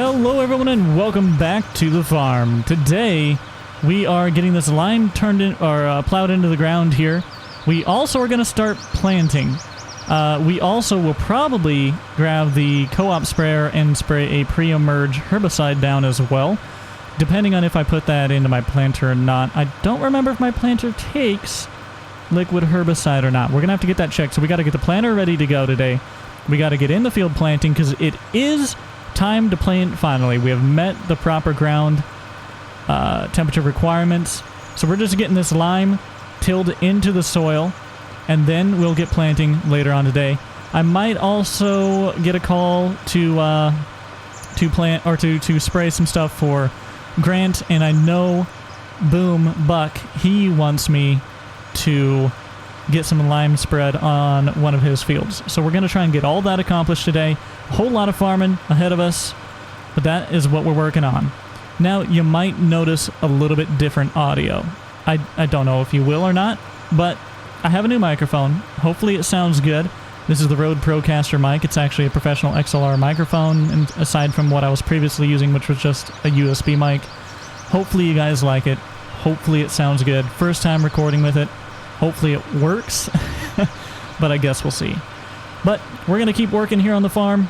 Hello everyone and welcome back to the farm. Today we are getting this lime turned in or plowed into the ground here. We also are going to start planting. We also will probably grab the co-op sprayer and spray a pre-emerge herbicide down as well, depending on if I put that into my planter or not. I don't remember if my planter takes liquid herbicide or not. We're going to have to get that checked, so we got to get the planter ready to go today. We got to get in the field planting because it is time to plant finally. We have met the proper ground temperature requirements. So we're just getting this lime tilled into the soil, and then we'll get planting later on today. I might also get a call to plant or to spray some stuff for Grant, and I know Boom Buck, he wants me to get some lime spread on one of his fields. So we're going to try and get all that accomplished today. A whole lot of farming ahead of us, but that is what we're working on. Now, you might notice a little bit different audio. I don't know if you will or not, but I have a new microphone. Hopefully it sounds good. This is the Rode Procaster mic. It's actually a professional XLR microphone, and aside from what I was previously using, which was just a USB mic. Hopefully you guys like it. Hopefully it sounds good. First time recording with it. Hopefully it works, but I guess we'll see. But we're going to keep working here on the farm.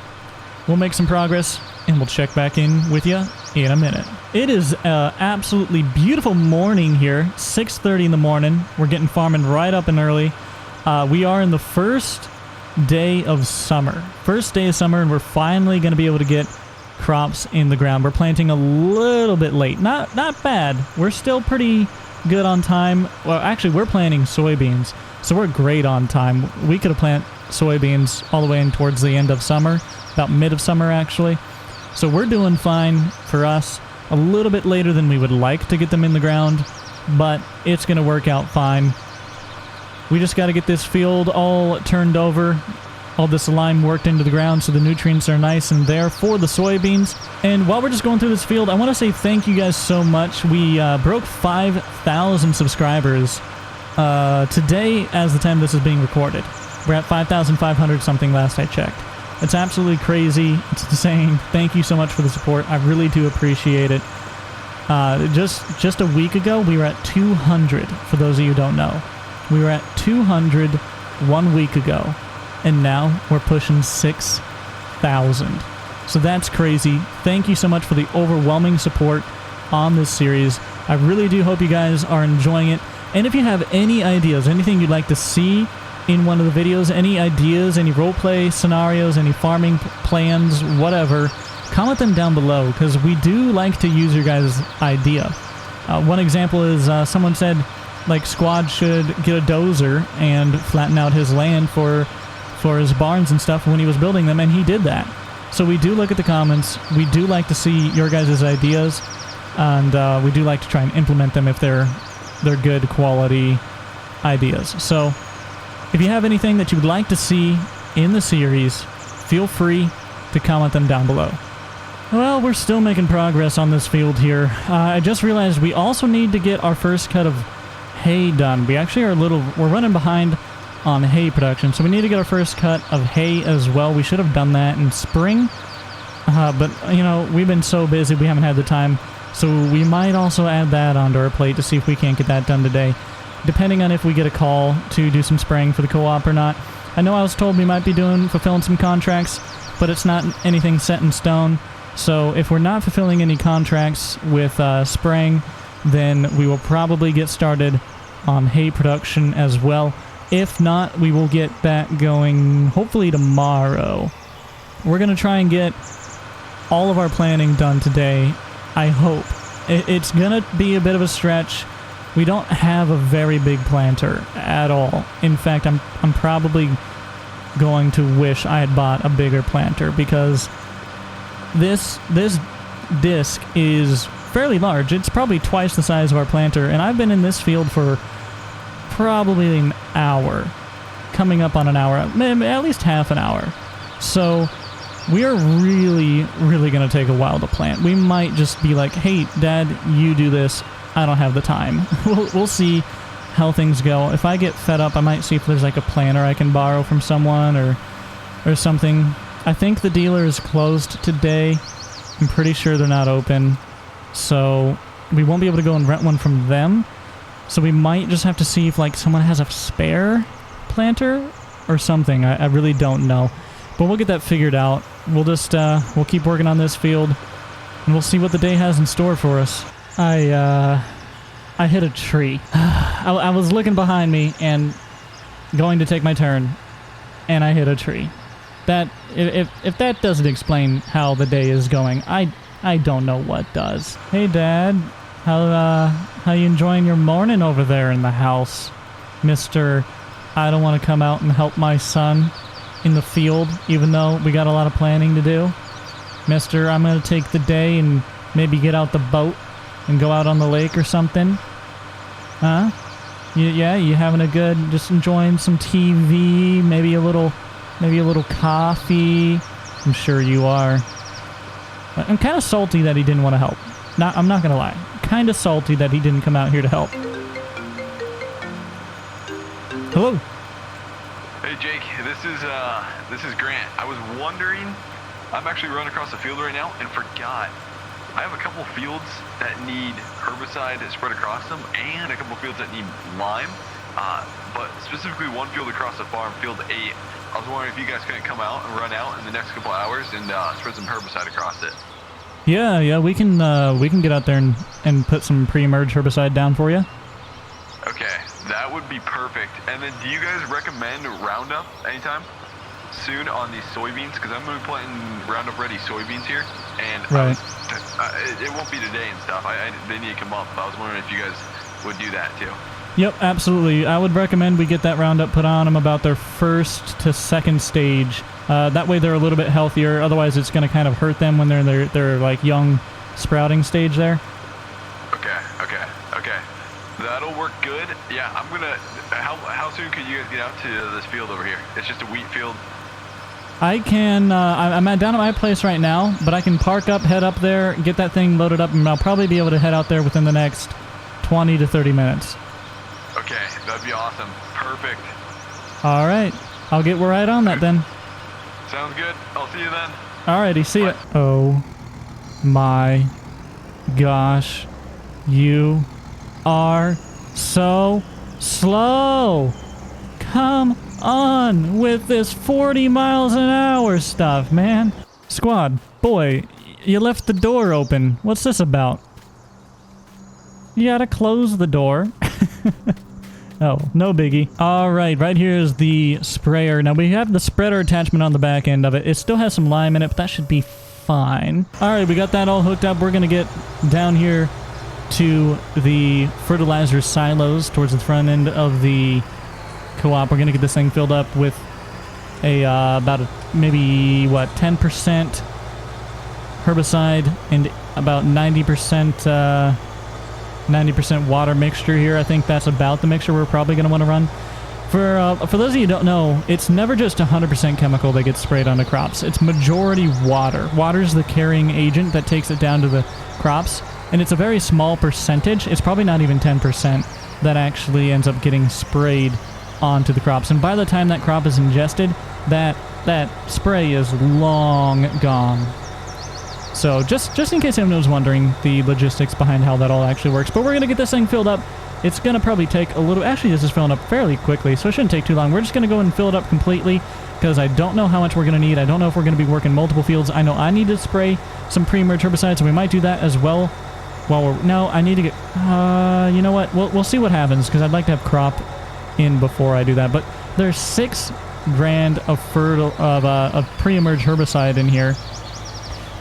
We'll make some progress, and we'll check back in with you in a minute. It is an absolutely beautiful morning here, 6:30 in the morning. We're getting farming right up and early. We are in the first day of summer. First day of summer, and we're finally going to be able to get crops in the ground. We're planting a little bit late. Not bad. We're still pretty good on time. Well, actually, we're planting soybeans, so we're great on time. We could have planted soybeans all the way in towards the end of summer, about mid of summer actually. So we're doing fine for us. A little bit later than we would like to get them in the ground, but it's going to work out fine. We just got to get this field all turned over, all this lime worked into the ground so the nutrients are nice and there for the soybeans. And while we're just going through this field, I want to say thank you guys so much. We broke 5,000 subscribers today as the time this is being recorded. We're at 5,500 something last I checked. It's absolutely crazy. It's insane. Thank you so much for the support. I really do appreciate it. Just a week ago, we were at 200, for those of you who don't know. We were at 200 1 week ago. And now we're pushing 6,000. So that's crazy. Thank you so much for the overwhelming support on this series. I really do hope you guys are enjoying it. And if you have any ideas, anything you'd like to see in one of the videos, any ideas, any roleplay scenarios, any farming plans, whatever, comment them down below, because we do like to use your guys' idea. One example is someone said, like, Squad should get a dozer and flatten out his land for his barns and stuff when he was building them, and he did that. So we do look at the comments. We do like to see your guys' ideas, and we do like to try and implement them if they're good quality ideas. So if you have anything that you would like to see in the series, feel free to comment them down below. Well, we're still making progress on this field here. I just realized we also need to get our first cut of hay done. We actually are we're running behind on hay production, so we need to get our first cut of hay as well. We should have done that in spring, but you know, we've been so busy we haven't had the time, so we might also add that onto our plate to see if we can't get that done today, depending on if we get a call to do some spraying for the co-op or not. I know I was told we might be fulfilling some contracts, but it's not anything set in stone, so if we're not fulfilling any contracts with spraying, then we will probably get started on hay production as well. If not, we will get that going hopefully tomorrow. We're going to try and get all of our planning done today, I hope. It's going to be a bit of a stretch. We don't have a very big planter at all. In fact, I'm probably going to wish I had bought a bigger planter, because this disc is fairly large. It's probably twice the size of our planter, and I've been in this field for probably an hour, coming up on an hour, maybe at least half an hour. So we are really going to take a while to plant. We might just be like, hey, Dad, you do this. I don't have the time. We'll see how things go. If I get fed up, I might see if there's like a planter I can borrow from someone or something. I think the dealer is closed today, I'm pretty sure they're not open. So we won't be able to go and rent one from them. So we might just have to see if like someone has a spare planter or something. I really don't know. But we'll get that figured out. We'll just, we'll keep working on this field and we'll see what the day has in store for us. I hit a tree. I was looking behind me and going to take my turn and I hit a tree. That, if that doesn't explain how the day is going, I don't know what does. Hey Dad, how you enjoying your morning over there in the house? Mr. I don't want to come out and help my son in the field, even though we got a lot of planning to do. Mister, I'm going to take the day and maybe get out the boat and go out on the lake or something. Huh? Yeah, you having a good, just enjoying some TV, maybe a little coffee. I'm sure you are. I'm kind of salty that he didn't want to help. I'm not going to lie. Kind of salty that he didn't come out here to help. Hello. Hey Jake, this is Grant. I was wondering, I'm actually running across the field right now and forgot. I have a couple fields that need herbicide spread across them and a couple fields that need lime. But specifically one field across the farm, field 8. I was wondering if you guys couldn't come out and run out in the next couple hours and spread some herbicide across it. Yeah, we can get out there and put some pre-emerge herbicide down for you. Okay, that would be perfect. And then do you guys recommend Roundup anytime soon on these soybeans? Because I'm going to be planting Roundup ready soybeans here. And right. It won't be today and stuff. They need to come up. I was wondering if you guys would do that too. Yep, absolutely. I would recommend we get that Roundup put on them about their first to second stage. That way they're a little bit healthier. Otherwise, it's going to kind of hurt them when they're in their like young sprouting stage there. Okay. That'll work good. Yeah, I'm gonna. How soon could you guys get out to this field over here? It's just a wheat field. I can. I'm down at my place right now, but I can park up, head up there, get that thing loaded up, and I'll probably be able to head out there within the next 20 to 30 minutes. Okay, that'd be awesome. Perfect. All right, I'll get right on that then. Sounds good. I'll see you then. Alrighty, see ya. Oh my gosh, you are so slow. Come on with this 40 miles an hour stuff, man. Squad, boy, you left the door open. What's this about? You gotta close the door. Oh, no biggie. Alright, right here is the sprayer. Now we have the spreader attachment on the back end of it. It still has some lime in it, but that should be fine. Alright, we got that all hooked up. We're gonna get down here to the fertilizer silos towards the front end of the co-op. We're gonna get this thing filled up with a maybe 10% herbicide and about 90% water mixture here. I think that's about the mixture we're probably going to want to run. For those of you who don't know, it's never just 100% chemical that gets sprayed onto crops. It's majority water. Water's the carrying agent that takes it down to the crops, and it's a very small percentage. It's probably not even 10% that actually ends up getting sprayed onto the crops. And by the time that crop is ingested, that spray is long gone. So just in case anyone was wondering the logistics behind how that all actually works. But we're going to get this thing filled up. It's going to probably take a little... Actually, this is filling up fairly quickly, so it shouldn't take too long. We're just going to go and fill it up completely because I don't know how much we're going to need. I don't know if we're going to be working multiple fields. I know I need to spray some pre-emerge herbicide, so we might do that as well. No, I need to get... you know what? We'll see what happens because I'd like to have crop in before I do that. But there's 6 grand of pre-emerge herbicide in here.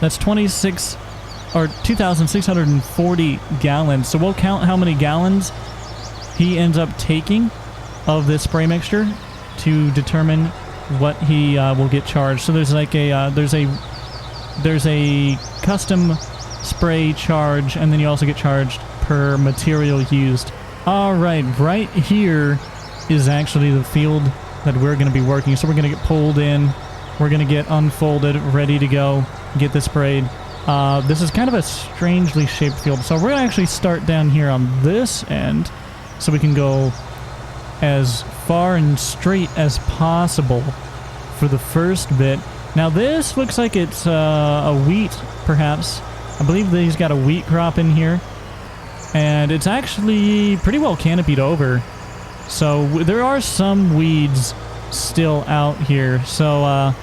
That's 2,640 gallons. So we'll count how many gallons he ends up taking of this spray mixture to determine what he will get charged. So there's like a there's a custom spray charge, and then you also get charged per material used. All right, right here is actually the field that we're going to be working. So we're going to get pulled in. We're going to get unfolded, ready to go, get this sprayed. This is kind of a strangely shaped field. So we're going to actually start down here on this end so we can go as far and straight as possible for the first bit. Now this looks like it's a wheat, perhaps. I believe that he's got a wheat crop in here. And it's actually pretty well canopied over. So there are some weeds still out here. So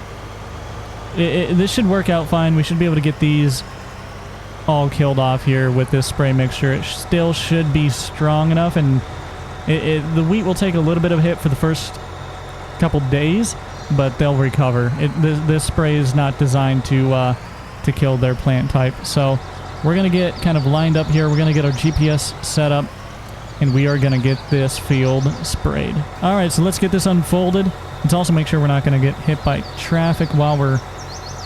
this should work out fine. We should be able to get these all killed off here with this spray mixture. It still should be strong enough, and the wheat will take a little bit of a hit for the first couple days, but they'll recover. This spray is not designed to kill their plant type. So we're going to get kind of lined up here. We're going to get our GPS set up, and we are going to get this field sprayed. All right, so let's get this unfolded. Let's also make sure we're not going to get hit by traffic while we're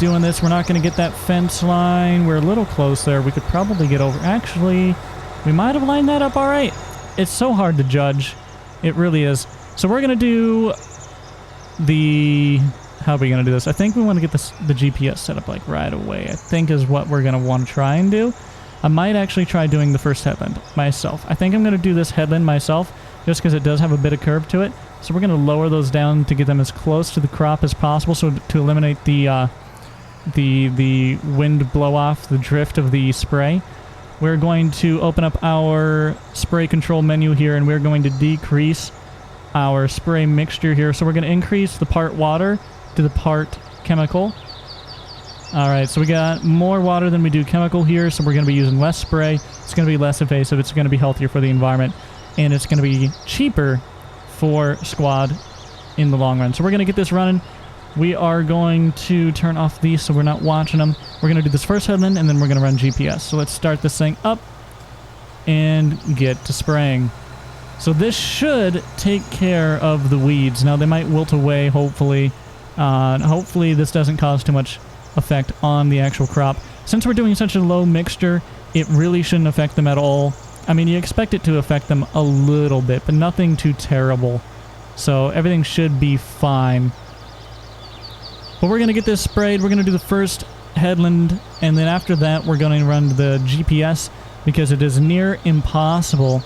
doing this. We're not going to get that fence line. We're a little close there. We could probably get over. Actually, we might have lined that up all right. It's so hard to judge. It really is. So we're going to do the... How are we going to do this? I think we want to get the GPS set up like right away, I think is what we're going to want to try and do. I might actually try doing the first headland myself. I think I'm going to do this headland myself just because it does have a bit of curve to it. So we're going to lower those down to get them as close to the crop as possible, so to eliminate the wind blow off, the drift of the spray. We're going to open up our spray control menu here, and we're going to decrease our spray mixture here. So we're going to increase the part water to the part chemical. Alright, so we got more water than we do chemical here, so we're going to be using less spray. It's going to be less invasive, it's going to be healthier for the environment, and it's going to be cheaper for squad in the long run. So we're going to get this running. We are going to turn off these so we're not watching them. We're going to do this first headland, and then we're going to run GPS. So let's start this thing up and get to spraying. So this should take care of the weeds. Now they might wilt away, hopefully. Hopefully this doesn't cause too much effect on the actual crop. Since we're doing such a low mixture, it really shouldn't affect them at all. I mean, you expect it to affect them a little bit, but nothing too terrible. So everything should be fine. But we're going to get this sprayed. We're going to do the first headland, and then after that we're going to run the GPS, because it is near impossible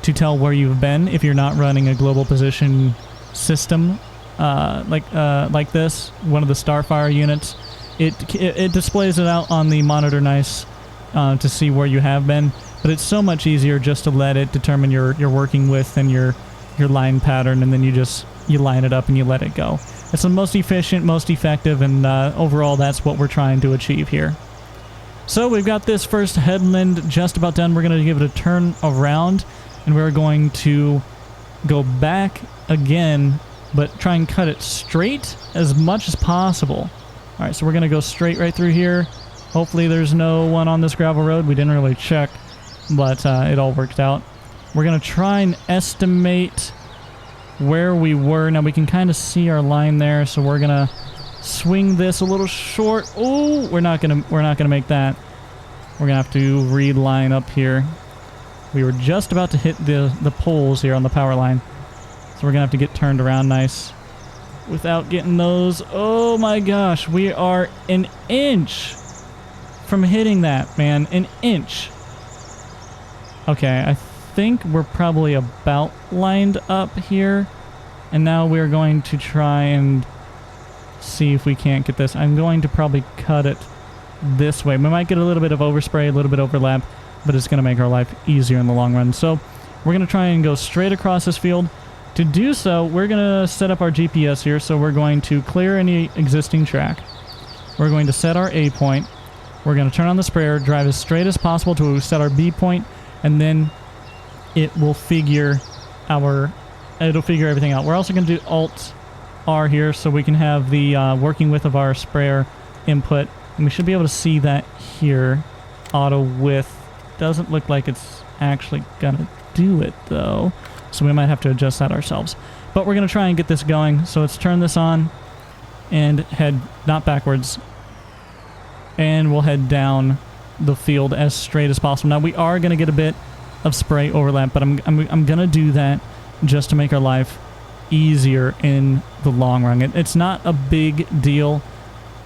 to tell where you've been if you're not running a global position system like this, one of the Starfire units. It displays it out on the monitor nice to see where you have been, but it's so much easier just to let it determine your working width and your line pattern, and then you line it up and you let it go. It's the most efficient, most effective, and overall that's what we're trying to achieve here. So we've got this first headland just about done. We're going to give it a turn around, and we're going to go back again, but try and cut it straight as much as possible. Alright, so we're going to go straight right through here. Hopefully there's no one on this gravel road. We didn't really check, but it all worked out. We're going to try and estimate where we were. Now we can kind of see our line there, so we're going to swing this a little short. Oh, we're not going to make that. We're going to have to reline up here. We were just about to hit the poles here on the power line. So we're going to have to get turned around nice without getting those. Oh my gosh, we are an inch from hitting that, man. An inch. Okay, I think we're probably about lined up here. And now we're going to try and see if we can't get this. I'm going to probably cut it this way. We might get a little bit of overspray, a little bit of overlap, but it's going to make our life easier in the long run. So we're going to try and go straight across this field. To do so, we're going to set up our GPS here. So we're going to clear any existing track. We're going to set our A point. We're going to turn on the sprayer, drive as straight as possible to set our B point, and then it will figure everything out. We're also going to do Alt R here so we can have the working width of our sprayer input, and we should be able to see that here. Auto width doesn't look like it's actually gonna do it though, so we might have to adjust that ourselves. But we're gonna try and get this going. So let's turn this on and head not backwards, and we'll head down the field as straight as possible. Now we are gonna get a bit of spray overlap, but I'm gonna do that just to make our life easier in the long run. It's not a big deal.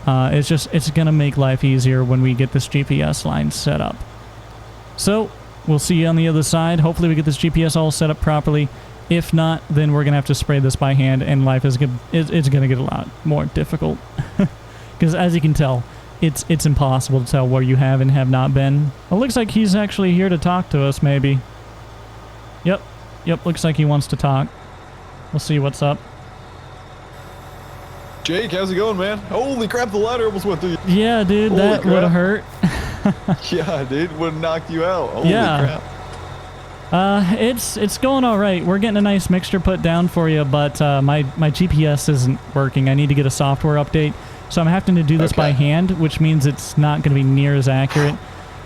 It's gonna make life easier when we get this GPS line set up. So we'll see you on the other side. Hopefully we get this GPS all set up properly. If not, then we're gonna have to spray this by hand, and life is gonna get a lot more difficult Because as you can tell, it's impossible to tell where you have and have not been. It looks like he's actually here to talk to us, maybe. Yep, looks like he wants to talk. We'll see what's up. Jake, how's it going, man? Holy crap, the ladder almost went through you. Yeah, dude, that would have hurt. Yeah, dude, would have knocked you out. Holy crap. It's going all right. We're getting a nice mixture put down for you, but my GPS isn't working. I need to get a software update, so I'm having to do this by hand, which means it's not going to be near as accurate.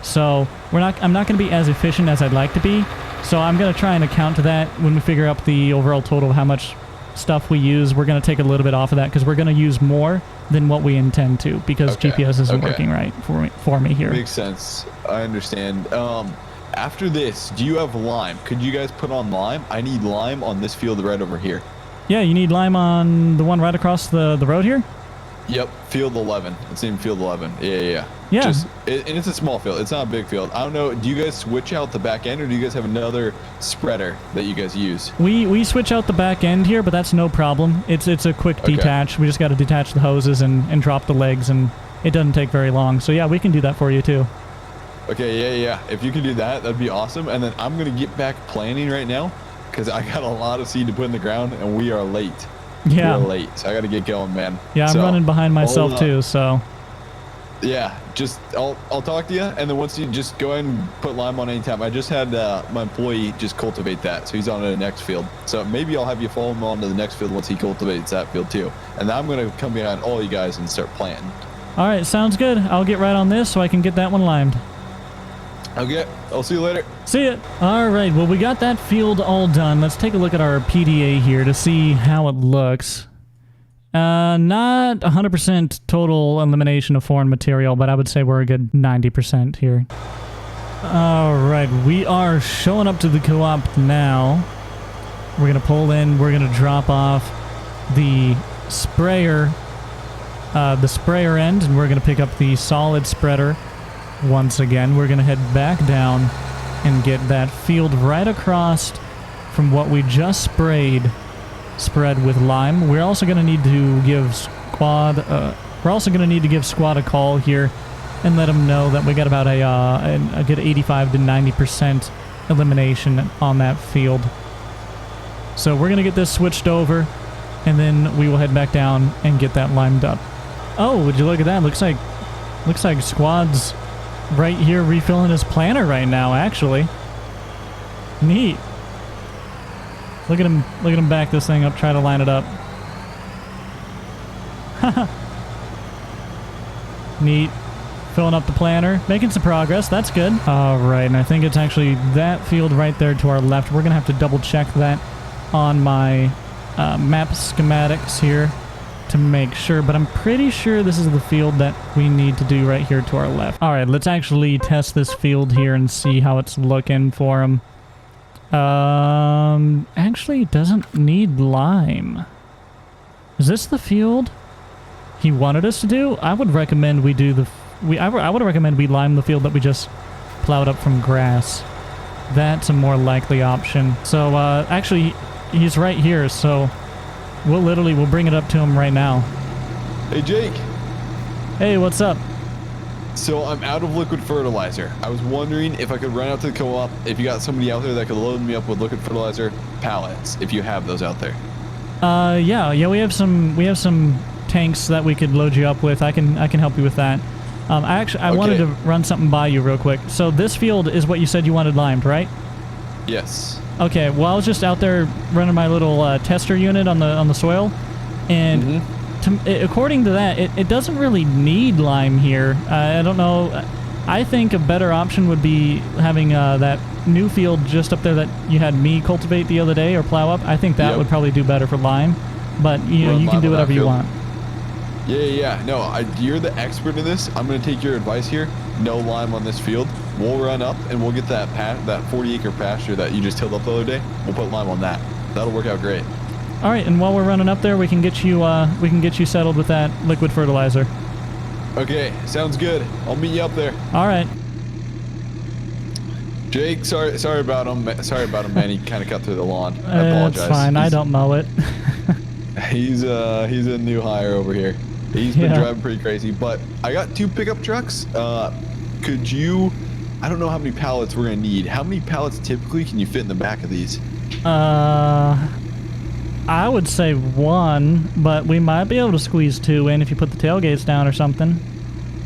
So I'm not going to be as efficient as I'd like to be. So I'm going to try and account to that when we figure out the overall total of how much stuff we use. We're going to take a little bit off of that because we're going to use more than what we intend to because GPS isn't working right for me here. Makes sense. I understand. After this, do you have lime? Could you guys put on lime? I need lime on this field right over here. Yeah, you need lime on the one right across the road here? Yep, field 11. It's in field 11. Yeah. Yeah. And it's a small field. It's not a big field. I don't know. Do you guys switch out the back end, or do you guys have another spreader that you guys use? We switch out the back end here, but that's no problem. It's a quick detach. We just got to detach the hoses and drop the legs, and it doesn't take very long. So yeah, we can do that for you too. Okay, yeah. If you can do that, that'd be awesome. And then I'm going to get back planning right now because I got a lot of seed to put in the ground, and we are late. Yeah. We're late, so I got to get going, man. Yeah, I'm running behind myself too, so. Yeah, I'll talk to you, and then once you just go ahead and put lime on anytime. I just had my employee just cultivate that, so he's on to the next field. So maybe I'll have you follow him on to the next field once he cultivates that field too. And then I'm going to come behind all you guys and start planting. All right, sounds good. I'll get right on this so I can get that one limed. Okay, I'll see you later. See ya. All right, well, we got that field all done. Let's take a look at our PDA here to see how it looks. Not 100% total elimination of foreign material, but I would say we're a good 90% here. All right, we are showing up to the co-op now. We're going to pull in. We're going to drop off the sprayer end, and we're going to pick up the solid spreader. Once again, we're going to head back down and get that field right across from what we just spread with lime. We're also going to need to give Squad a call here and let them know that we got about a good 85 to 90% elimination on that field. So we're going to get this switched over, and then we will head back down and get that limed up. Oh, would you look at that? Looks like Squad's right here refilling his planter right now, actually. Neat. Look at him back this thing up, try to line it up. Neat. Filling up the planter, making some progress, that's good. Alright, and I think it's actually that field right there to our left. We're gonna have to double check that on my map schematics here to make sure, but I'm pretty sure this is the field that we need to do right here to our left. Alright, let's actually test this field here and see how it's looking for him. Actually, it doesn't need lime. Is this the field he wanted us to do? I would recommend we do I would recommend we lime the field that we just plowed up from grass. That's a more likely option. So, actually, he's right here, so we'll bring it up to him right now. Hey, Jake. Hey, what's up? So I'm out of liquid fertilizer. I was wondering if I could run out to the co-op, if you got somebody out there that could load me up with liquid fertilizer pallets, if you have those out there. Yeah, we have some tanks that we could load you up with. I can help you with that. I wanted to run something by you real quick. So this field is what you said you wanted limed, right? Yes. Okay, well, I was just out there running my little tester unit on the soil, and according to that, it doesn't really need lime here. I don't know. I think a better option would be having that new field just up there that you had me cultivate the other day or plow up. I think that would probably do better for lime, but you can do whatever you want. Yeah. No, you're the expert in this. I'm going to take your advice here. No lime on this field. We'll run up and we'll get that 40-acre pasture that you just tilled up the other day. We'll put lime on that. That'll work out great. All right, and while we're running up there, we can get you settled with that liquid fertilizer. Okay, sounds good. I'll meet you up there. All right. Jake, sorry about him. Man. He kind of cut through the lawn. I apologize. It's fine. I don't mow it. He's a new hire over here. He's been Yeah. driving pretty crazy. But I got 2 pickup trucks. Could you? I don't know how many pallets we're gonna need. How many pallets typically can you fit in the back of these? I would say 1, but we might be able to squeeze 2 in if you put the tailgates down or something.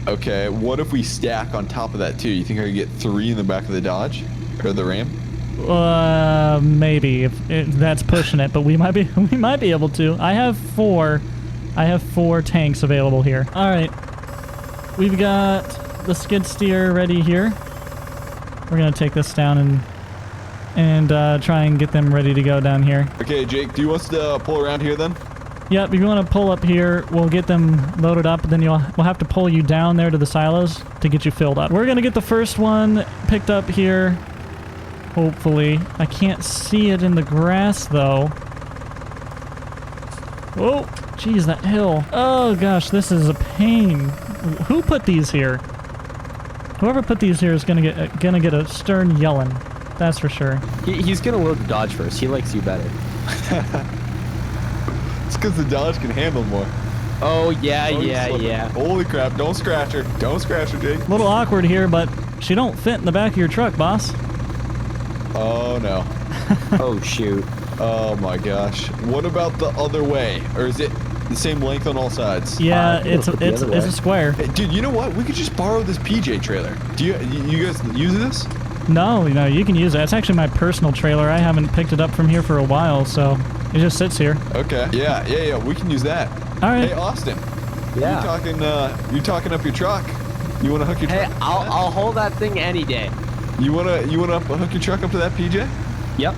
Okay. What if we stack on top of that too? You think I could get 3 in the back of the Dodge or the Ram? Maybe if that's pushing it, but we might be able to. I have 4 tanks available here. All right, we've got the skid steer ready here. We're gonna take this down and try and get them ready to go down here. Okay, Jake. Do you want us to pull around here then? Yep, if you want to pull up here, we'll get them loaded up, then we'll have to pull you down there to the silos to get you filled up. We're gonna get the first one picked up here. Hopefully. I can't see it in the grass, though. Oh, geez, that hill. Oh, gosh, this is a pain. Who put these here? Whoever put these here is gonna get a stern yelling. That's for sure. He's gonna load the Dodge first. He likes you better. It's because the Dodge can handle more. Oh, yeah, Oh, he's yeah, slipping. yeah. Holy crap! Don't scratch her. Don't scratch her, Jake. A little awkward here, but she don't fit in the back of your truck, boss. Oh no. Oh, shoot. Oh my gosh. What about the other way? Or is it the same length on all sides? Yeah, I think it's it'll fit the other a way. square. Hey, dude, you know what? We could just borrow this PJ trailer. Do you guys use this? No, you can use it. It's actually my personal trailer. I haven't picked it up from here for a while, so it just sits here. Okay. Yeah. We can use that. All right. Hey, Austin. Yeah. You talking up your truck? You want to hook your Hey, truck? I'll hold that thing any day. You wanna hook your truck up to that PJ? Yep.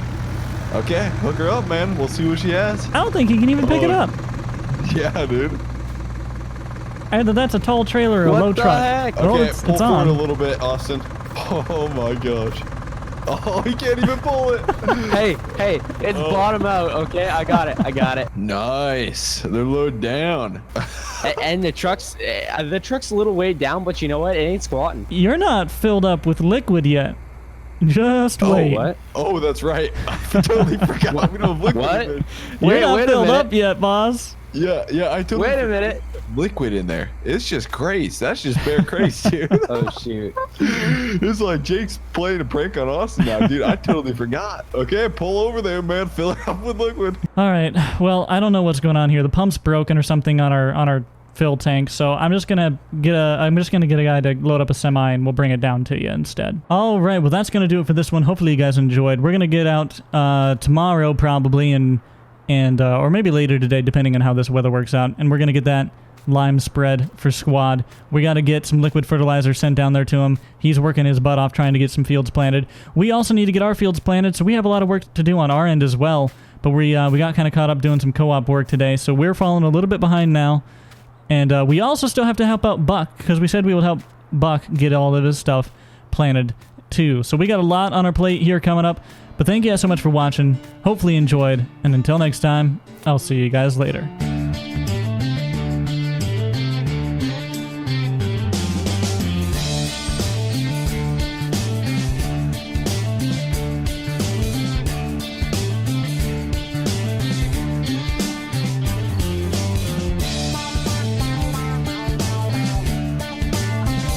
Okay, hook her up, man. We'll see what she has. I don't think you can even pick it Oh. up. Yeah, dude. Either that's a tall trailer or a What low the truck. heck? Oh, Okay, it's pull forward on. a little bit, Austin. Oh my gosh. Oh, he can't even pull it. Hey, it's Oh. bottom out, okay? I got it. Nice. They're lowered down. And the truck's a little way down, but you know what? It ain't squatting. You're not filled up with liquid yet. Just wait. Oh, what? Oh, that's right. I totally forgot. We don't have liquid What? in there. You're Wait not a filled minute. up yet, boss. Yeah, I totally Wait a forgot. minute. Liquid in there. It's just craze. That's just bare craze, dude. Oh, shoot. It's like Jake's playing a prank on Austin now, dude. I totally forgot. Okay, pull over there, man. Fill it up with liquid. All right. Well, I don't know what's going on here. The pump's broken or something on our fill tank, so I'm just gonna get a guy to load up a semi and we'll bring it down to you instead. All right. Well, that's gonna do it for this one. Hopefully you guys enjoyed. We're gonna get out tomorrow probably and or maybe later today, depending on how this weather works out, and we're gonna get that lime spread for squad. We got to get some liquid fertilizer sent down there to him. He's working his butt off trying to get some fields planted. We also need to get our fields planted, so we have a lot of work to do on our end as well. But we got kind of caught up doing some co-op work today, so we're falling a little bit behind now. And we also still have to help out Buck, because we said we would help Buck get all of his stuff planted too. So we got a lot on our plate here coming up. But thank you guys so much for watching. Hopefully you enjoyed. And until next time, I'll see you guys later.